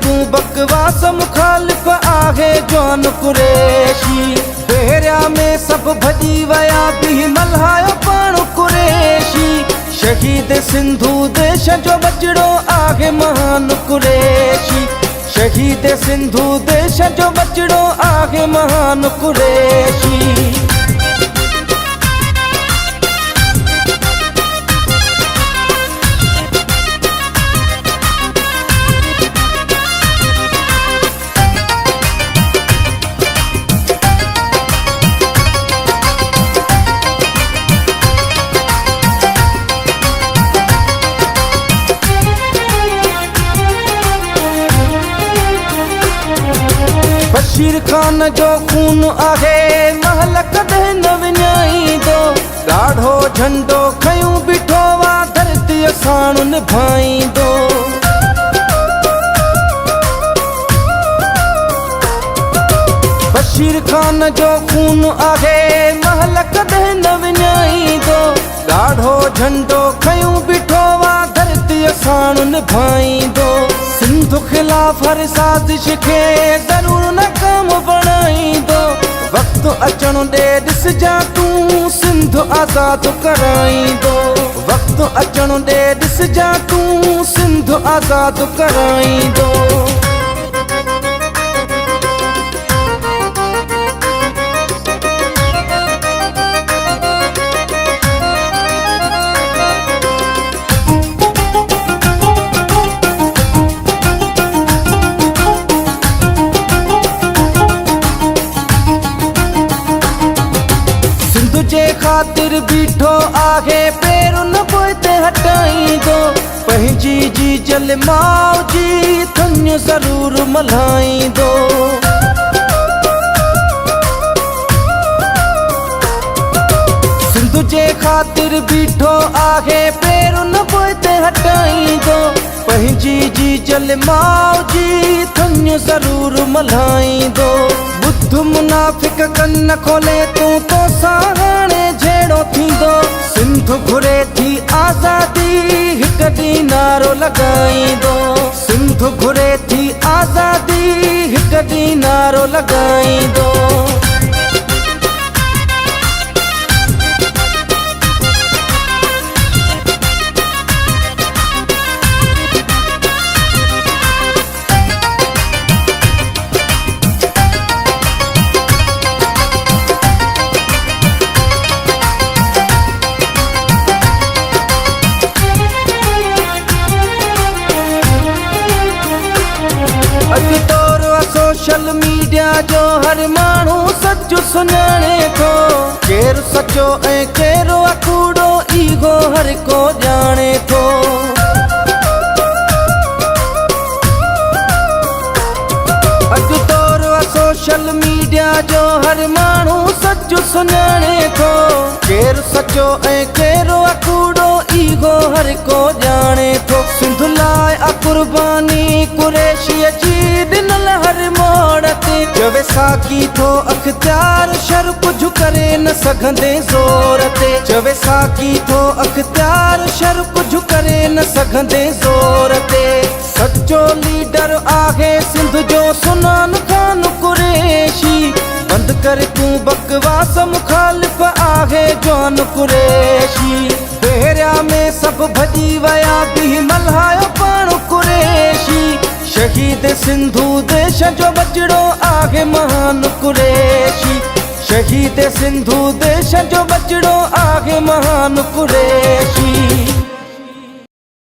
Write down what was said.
तू बकवास मुखालिफ आहे जवान कुरैशी। बेहरिया में सब भॼी विया बि मल्हायो पाण कुरैशी। शहीद सिंधु देश जो बचड़ो आहे महान कुरैशी। शहीद सिंधु देश जो बचड़ो आहे महान कुरैशी। बशीर खान जो खून आहे महल कॾहिं न विञाईंदो। ॻाढ़ो झंडो खयूं बीठो वा धरती साण निभाईंदो। बशीर खान जो खून आहे महल कॾहिं न विञाईंदो। ॻाढ़ो झंडो खयूं बीठो वा धरती साण निभाईंदो। सिंध खिलाफ हर साज़िश खे ज़रूर नाकाम बणाईंदो। वक्त अचण ॾे ॾिसजां तूं सिंध आज़ाद कराईंदो। वक्त अचण ॾे ॾिसजां तूं सिंध आज़ाद कराईंदो। जे ख़ातिर बीठो आहे पेरुन पोइते हटाईंदो। पंहिंजी जी जल माउ जी थुञ ज़रूर मल्हाईंदो। सिंध जे ख़ातिर बीठो आहे पेरुन पोइते हटाईंदो। पंहिंजी जी जल माउ जी थुञ ज़रूर मल्हाईंदो। बुध मुनाफ़िक कन खोले तूं तोसां हाणे जहिड़ो थींदो। सिंध घुरे थी आज़ादी हिक ॾींहुं नारो लॻाईंदो। सिंध घुरे थी आज़ादी हिक ॾींहुं नारो लॻाईंदो। अॼु दौर सोशल मीडिया जो हर माण्हू सच सुञाणे थो। केरु सचो ऐं केरु कूड़ो इहो हर को ॼाणे थो। अॼु दौर सोशल मीडिया जो हर माण्हू सच सुञाणे थो। केरु सचो ऐं केरु कूड़ो इहो हर को ॼाणे थो। सिंध लाइ कुर्बानी कुरैशीअ जी ॾिनल हर मोड़ ते। चवे साकी थो अख़्तियार शर कुझु करे न सघंदे ज़ोर ते। चवे साकी थो अख़्तियार शर कुझु करे न सघंदे ज़ोर ते। सचो लीडर आहे सिंध जो सुनान खान कुरैशी। बंद कर तूं बकवास मुखालिफ आहे जवान कुरैशी। बेहरिया में सब भॼी विया बि मल्हायो पाण कुरैशी। शहीद सिंधु देश जो बचड़ो आहे महान कुरैशी। शहीद सिंधु देश जो बचड़ो आहे महान कुरैशी।